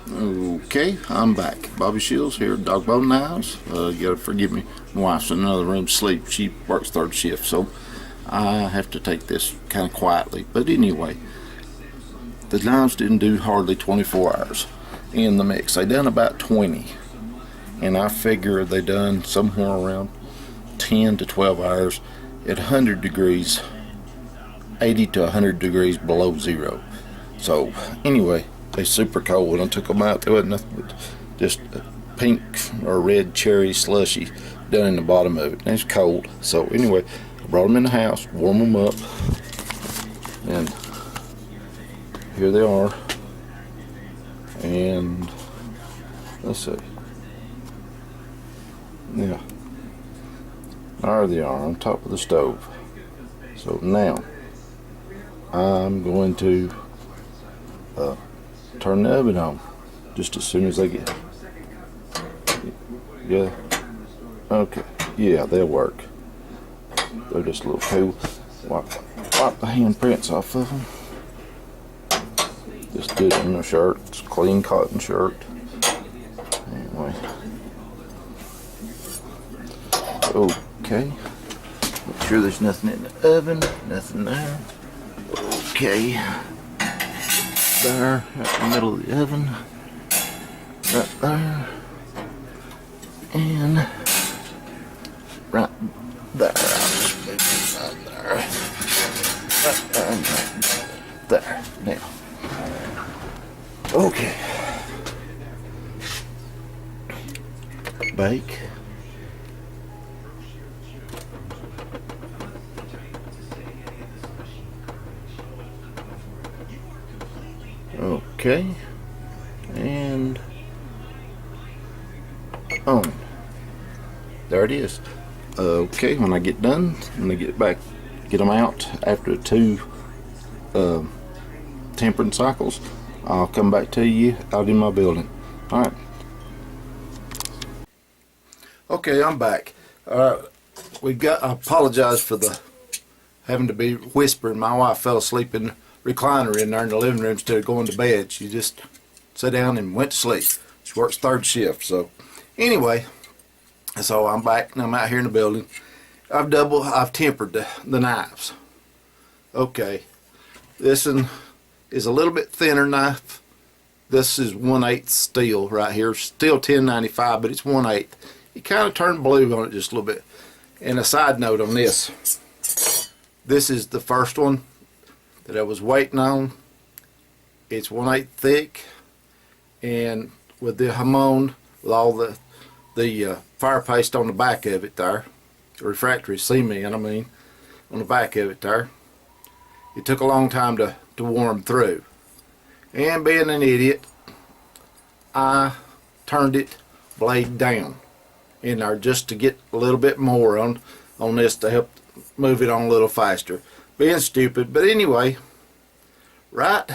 Okay, I'm back. Bobby Shields here, Dog Bone Knives. You gotta forgive me. My wife's in another room asleep. She works third shift, so I have to take this kind of quietly. But anyway, the knives didn't do hardly 24 hours in the mix. They done about 20, and I figure they done somewhere around 10 to 12 hours at 100 degrees, 80 to 100 degrees below zero. So anyway, they super cold. When I took them out, there wasn't nothing but just a pink or red cherry slushy down in the bottom of it. And it's cold. So anyway, I brought them in the house, warm them up, and here they are. And let's see. Yeah, there they are on top of the stove. So now I'm going to turn the oven on just as soon as they get. Yeah. Okay. Yeah, they'll work. They're just a little cool. Wipe the handprints off of them. Just did it in a shirt. It's a clean cotton shirt. Anyway. Okay. Make sure there's nothing in the oven. Nothing there. Okay. There, right in the middle of the oven, right there, and right there. Right there, right there, and right there. Now, okay. Bake. Okay, and on. There it is. Okay, when I get done, when I get back, get them out after 2 tempering cycles, I'll come back to you out in my building. All right. Okay, I'm back. I apologize for the having to be whispering. My wife fell asleep in recliner in there in the living room instead of going to bed. She just sat down and went to sleep. She works third shift. So anyway, so I'm back and I'm out here in the building. I've tempered the knives. Okay, this one is a little bit thinner knife. This is 1/8 steel right here. Still 1095, but it's 1/8. It kind of turned blue on it just a little bit. And a side note on this. This is the first one that I was waiting on. It's 1/8 thick, and with the Hamon, with all the fire paste on the back of it there, refractory cement, I mean, on the back of it there, it took a long time to warm through. And being an idiot, I turned it blade down in there just to get a little bit more on this to help move it on a little faster. Being stupid, but anyway, right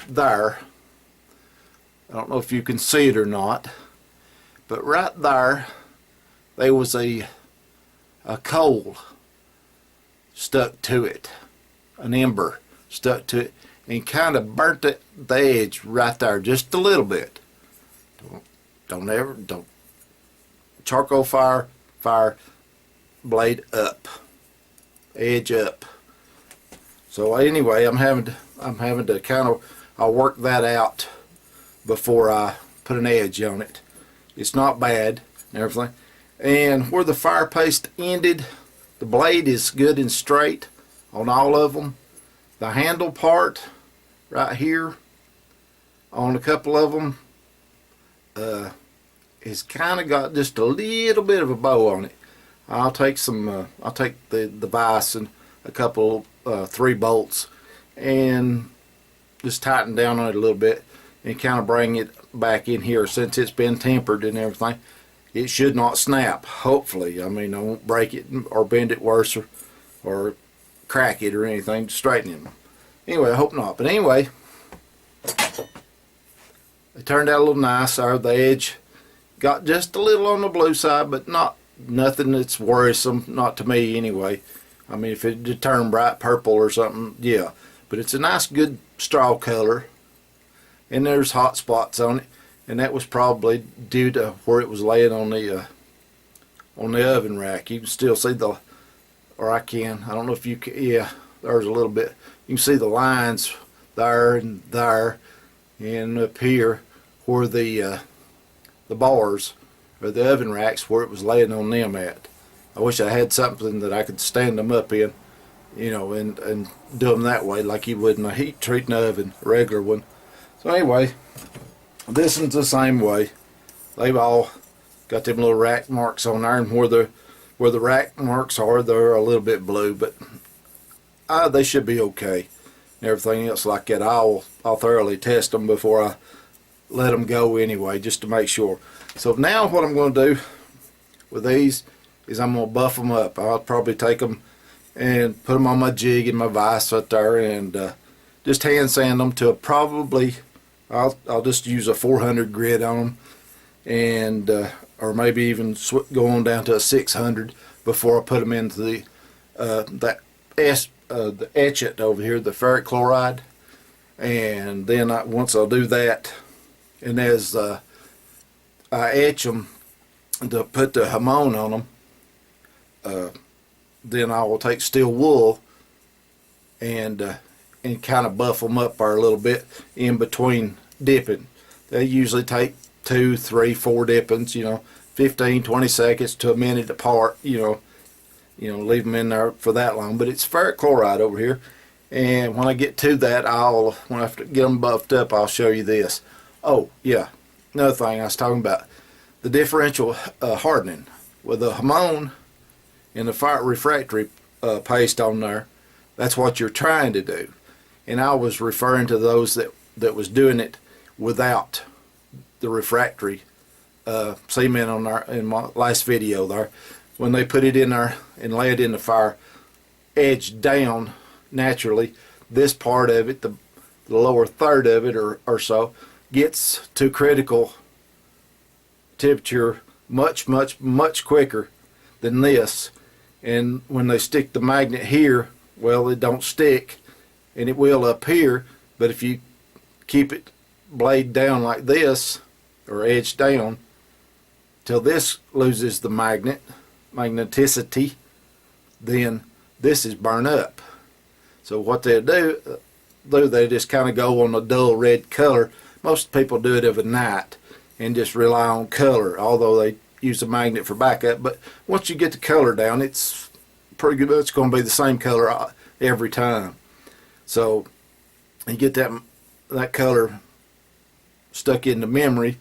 there, I don't know if you can see it or not, but right there was a coal stuck to it, an ember stuck to it, and kind of burnt the edge right there just a little bit. Don't charcoal fire blade up, edge up. So anyway, I'm having to kind of, I'll work that out before I put an edge on it. It's not bad and everything. And where the fire paste ended, the blade is good and straight on all of them. The handle part right here on a couple of them it's kind of got just a little bit of a bow on it. I'll take the vise and a couple 3 bolts and just tighten down on it a little bit and kind of bring it back in here. Since it's been tempered and everything, it should not snap, hopefully. I mean, I won't break it or bend it worse or crack it or anything, straighten it. Anyway, I hope not. But anyway, it turned out a little nice. The edge got just a little on the blue side, but nothing that's worrisome, not to me anyway. I mean, if it did turn bright purple or something, yeah. But it's a nice, good straw color. and there's hot spots on it, and that was probably due to where it was laying on the oven rack. You can still see the, or I don't know if you can, yeah, there's a little bit. You can see the lines there and there, and up here where the bars or the oven racks, where it was laying on them at. I wish I had something that I could stand them up in, you know, and do them that way like you would in a heat treating oven, a regular one. So anyway, this one's the same way. They've all got them little rack marks on there, and where the rack marks are, they're a little bit blue, but they should be okay. And everything else like that, I'll thoroughly test them before I let them go anyway, just to make sure. So now what I'm going to do with these is I'm going to buff them up. I'll probably take them and put them on my jig and my vise right there, and just hand sand them to probably, I'll just use a 400 grit on them, and or maybe even go on down to a 600 before I put them into the etchant over here, the ferric chloride. And then once I do that, and as I etch them to put the Hamon on them, then I will take steel wool and kind of buff them up there a little bit in between dipping. They usually take 2, 3, 4 dippings, you know, 15, 20 seconds to a minute apart, you know, leave them in there for that long. But it's ferric chloride over here, and when I get to that, when I get them buffed up, I'll show you this. Oh yeah, another thing I was talking about, the differential hardening with the Hamon and the fire refractory paste on there. That's what you're trying to do, and I was referring to those that was doing it without the refractory cement on there in my last video there. When they put it in there and lay it in the fire, edge down naturally, this part of it, the lower third of it or so, gets to critical temperature much quicker than this. And when they stick the magnet here, well, it don't stick, and it will up here, but if you keep it blade down like this, or edge down, till this loses the magneticity, then this is burn up. So what they do, they just kind of go on a dull red color. Most people do it overnight and just rely on color, although they use a magnet for backup. But once you get the color down, it's pretty good. It's going to be the same color every time. So you get that color stuck in the memory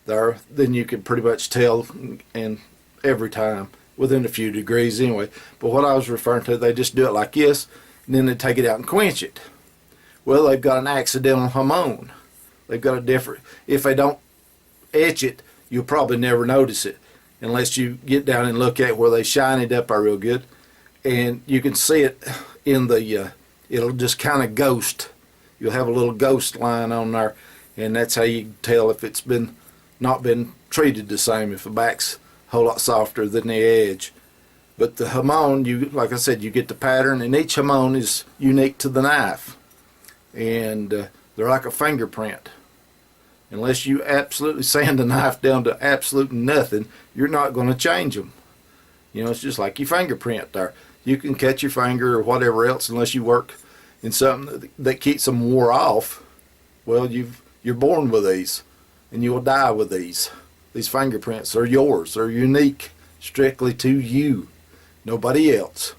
there, then you can pretty much tell, and every time within a few degrees anyway. But what I was referring to, they just do it like this, and then they take it out and quench it. Well, they've got an accidental Hamon. They've got a different, if they don't etch it, you'll probably never notice it unless you get down and look at where they shine it up real good, and you can see it in the it'll just kind of ghost. You'll have a little ghost line on there, and that's how you can tell if it's not been treated the same, if the back's a whole lot softer than the edge. But the Hamon, like I said, you get the pattern, and each Hamon is unique to the knife, and they're like a fingerprint. Unless you absolutely sand the knife down to absolute nothing, you're not going to change them. You know, it's just like your fingerprint there. You can cut your finger or whatever else, unless you work in something that keeps them wore off. Well, you're born with these, and you will die with these. These fingerprints are yours. They're unique, strictly to you, nobody else.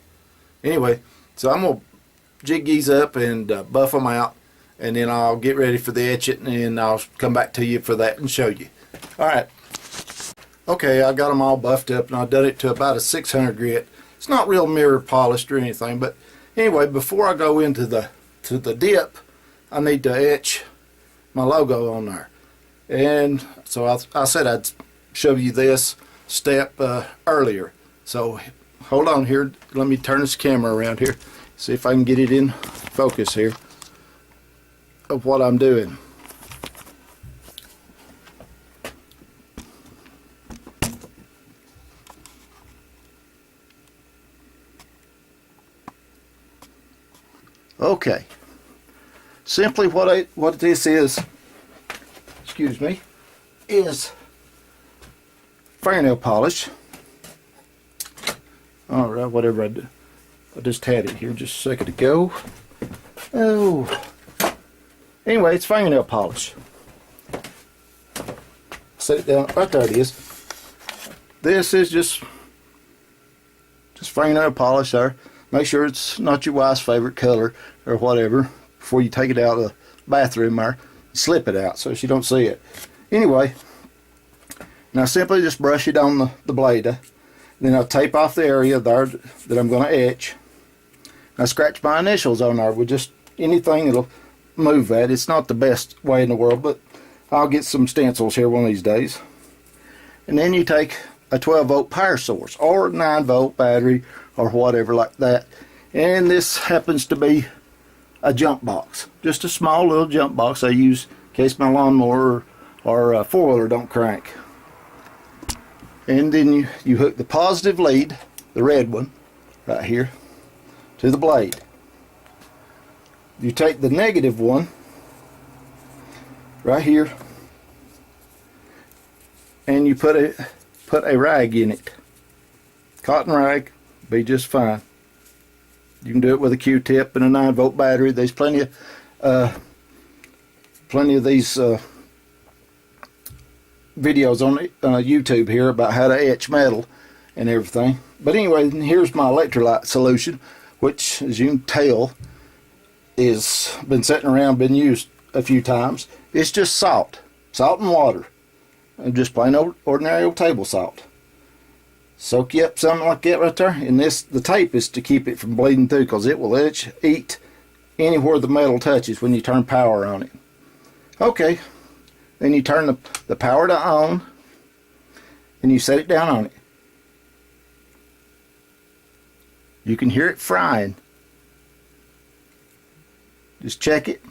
Anyway, so I'm going to jig these up and buff them out, and then I'll get ready for the etching, and I'll come back to you for that and show you. Alright. Okay, I got them all buffed up, and I've done it to about a 600 grit. It's not real mirror polished or anything, but anyway, before I go into the dip, I need to etch my logo on there. And so I said I'd show you this step earlier. So hold on here, let me turn this camera around here, see if I can get it in focus here of what I'm doing. Okay, simply what this is excuse me, is fingernail polish. Alright, whatever I do. I just had it here just a second ago. Oh. Anyway, it's fingernail polish. Set it down. Right there it is. This is just fingernail polish there. Make sure it's not your wife's favorite color or whatever before you take it out of the bathroom there. Slip it out so she don't see it. Anyway, now simply just brush it on the blade. Then I'll tape off the area there that I'm going to etch. I scratch my initials on there with just anything that'll move that. It's not the best way in the world, but I'll get some stencils here one of these days. And then you take a 12-volt power source or a 9-volt battery or whatever like that. And this happens to be a jump box. Just a small little jump box I use in case my lawnmower or four-wheeler don't crank. And then you hook the positive lead, the red one, right here, to the blade. You take the negative one, right here, and you put a rag in it. Cotton rag, be just fine. You can do it with a Q-tip and a 9-volt battery. There's plenty of these videos on YouTube here about how to etch metal and everything. But anyway, here's my electrolyte solution, which, as you can tell, is been sitting around, been used a few times. It's just salt and water, and just plain old ordinary old table salt. Soak you up something like that right there, and the tape is to keep it from bleeding through, because it will eat anywhere the metal touches when you turn power on it. Okay, then you turn the power to on, and you set it down on it. You can hear it frying. Just check it,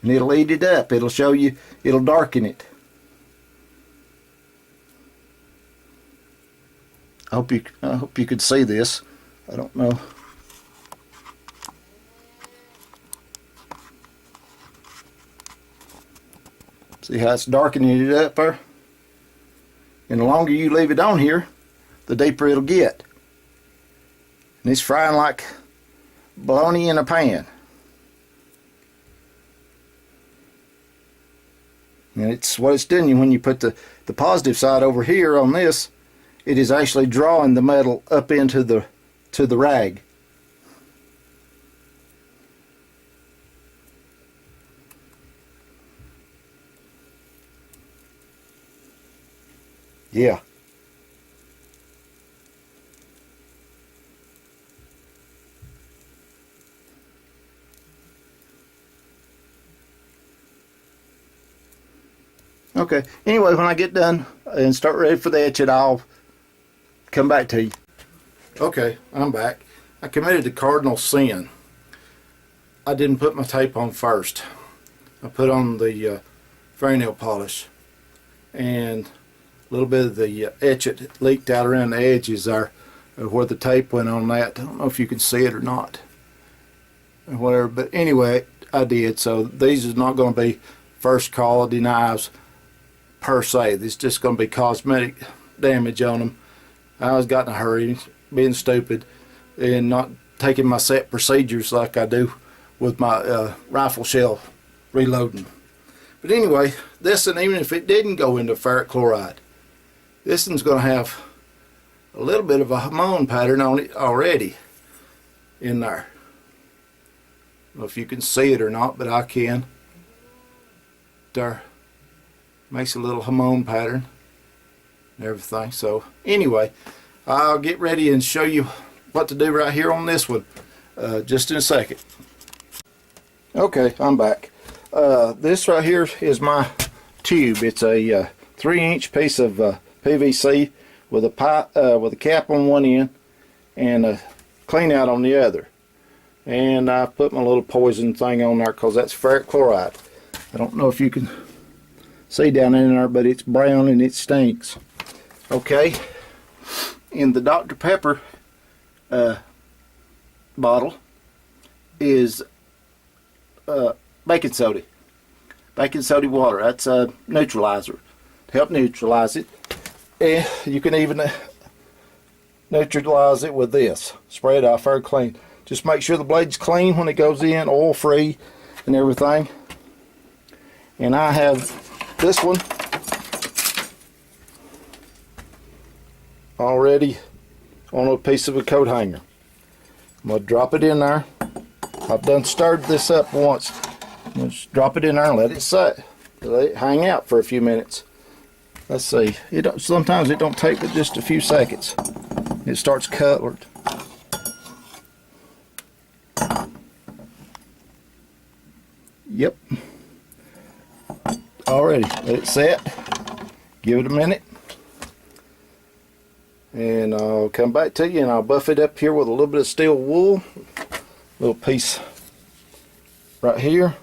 and it'll eat it up. It'll show you, it'll darken it. I hope you could see this. I don't know. See how it's darkening it up there? And the longer you leave it on here, the deeper it'll get. And it's frying like bologna in a pan. And it's what it's doing when you put the positive side over here on this. It is actually drawing the metal up into the rag. Yeah. Okay, anyway, when I get done and start ready for the etch, I'll come back to you. Okay, I'm back. I committed a cardinal sin. I didn't put my tape on first. I put on the fingernail polish, and a little bit of the etch it leaked out around the edges there where the tape went on that. I don't know if you can see it or not or whatever, but anyway, I did. So these is not going to be first quality knives per se. This is just going to be cosmetic damage on them. I was got in a hurry, being stupid, and not taking my set procedures like I do with my rifle shell reloading. But anyway, this one, even if it didn't go into ferric chloride, this one's going to have a little bit of a Hamon pattern on it already in there. I don't know if you can see it or not, but I can. There. Makes a little Hamon pattern and everything. So anyway, I'll get ready and show you what to do right here on this one just in a second. Okay, I'm back. This right here is my tube. It's a 3-inch piece of PVC with a pipe with a cap on one end and a clean out on the other. And I put my little poison thing on there because that's ferric chloride. I don't know if you can see down in there, but it's brown and it stinks. Okay, in the Dr. Pepper bottle is about baking soda. Baking soda water. That's a neutralizer to help neutralize it. And you can even neutralize it with this. Spray it off very clean. Just make sure the blade's clean when it goes in, oil free and everything. And I have this one already on a piece of a coat hanger. I'm going to drop it in there. I've done stirred this up once. Just drop it in there and let it set. Let it hang out for a few minutes. Let's see. Sometimes it don't take but just a few seconds. It starts colored. Yep. Already. Let it set. Give it a minute. And I'll come back to you and I'll buff it up here with a little bit of steel wool. Little piece right here.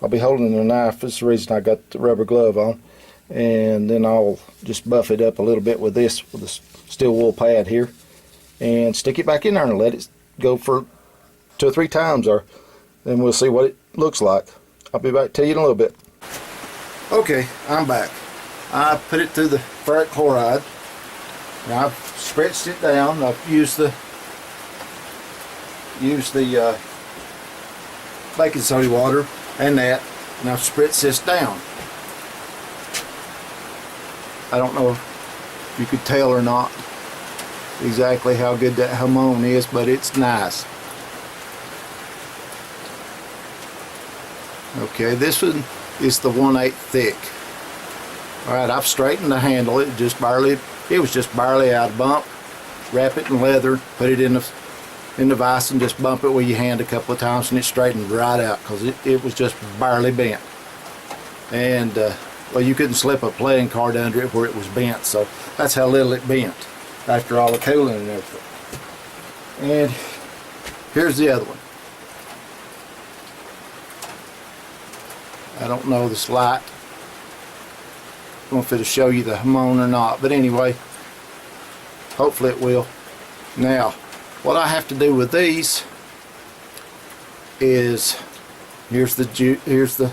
I'll be holding the knife. That's the reason I got the rubber glove on. And then I'll just buff it up a little bit with this steel wool pad here. And stick it back in there and let it go for 2 or 3 times there. Then we'll see what it looks like. I'll be back to you in a little bit. Okay, I'm back. I put it through the ferric chloride. Now I've spritzed it down. I've used the baking soda water and that, and I've spritzed this down. I don't know if you could tell or not exactly how good that Hamon is, but it's nice. Okay, this one is the 1/8 thick. Alright, I've straightened the handle. It was just barely out of bump. Wrap it in leather, put it in the vise and just bump it with your hand a couple of times and it straightened right out because it was just barely bent. And well, you couldn't slip a playing card under it where it was bent, so that's how little it bent after all the cooling and everything. And here's the other one. I don't know this light. I don't know if it'll show you the Hamon or not, but anyway, hopefully it will. Now, what I have to do with these is here's the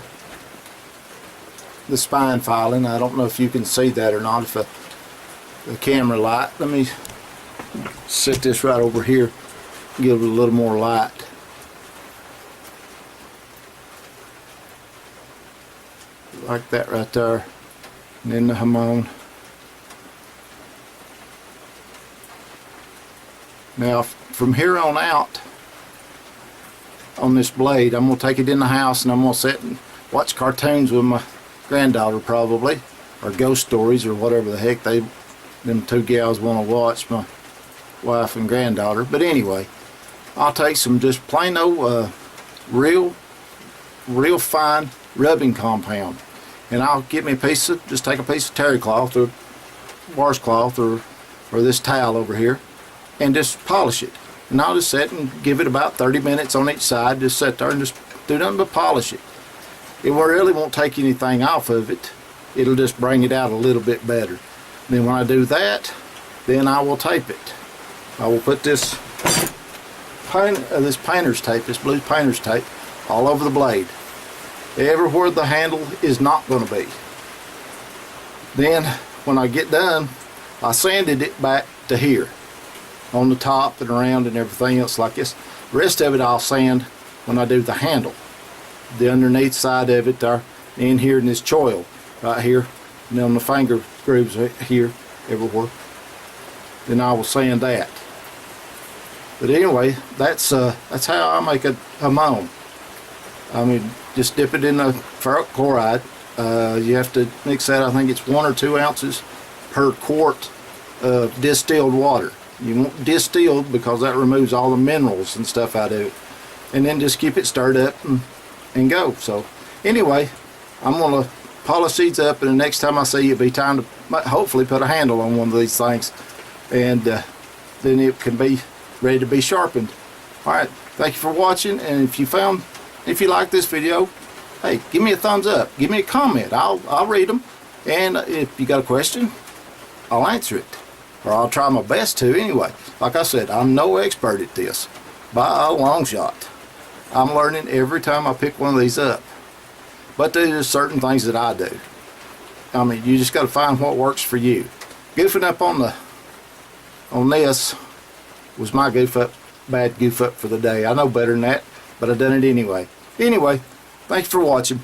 spine filing. I don't know if you can see that or not. If the camera light, let me set this right over here, give it a little more light. Like that right there. And then the Hamon. Now from here on out on this blade, I'm going to take it in the house and I'm going to sit and watch cartoons with my granddaughter probably, or ghost stories or whatever the heck them 2 gals want to watch, my wife and granddaughter. But anyway, I'll take some just plain old real fine rubbing compound. And I'll get me just take a piece of terry cloth or washcloth or this towel over here and just polish it. And I'll just sit and give it about 30 minutes on each side. Just sit there and just do nothing but polish it. It really won't take anything off of it. It'll just bring it out a little bit better. Then when I do that, then I will tape it. I will put this painter's tape, this blue painter's tape, all over the blade. Everywhere the handle is not going to be. Then when I get done, I sanded it back to here on the top and around and everything else like this. The rest of it I'll sand when I do the handle, the underneath side of it there, in here in this choil right here, and on the finger grooves here everywhere. Then I will sand that. But anyway, that's how I make a Hamon. I mean, just dip it in the ferric chloride. You have to mix that. I think it's 1 or 2 ounces per quart of distilled water. You want distilled because that removes all the minerals and stuff out of it. And then just keep it stirred up and go. So anyway, I'm going to polish these up, and the next time I see you, it'll be time to hopefully put a handle on one of these things, and then it can be ready to be sharpened. Alright, thank you for watching, and if you like this video, hey, give me a thumbs up, give me a comment. I'll read them, and if you got a question, I'll answer it, or I'll try my best to anyway. Like I said, I'm no expert at this by a long shot. I'm learning every time I pick one of these up. but there's certain things that I do. I mean, you just got to find what works for you. Goofing up on this was my bad goof up for the day. I know better than that, but I done it anyway. Anyway, thanks for watching.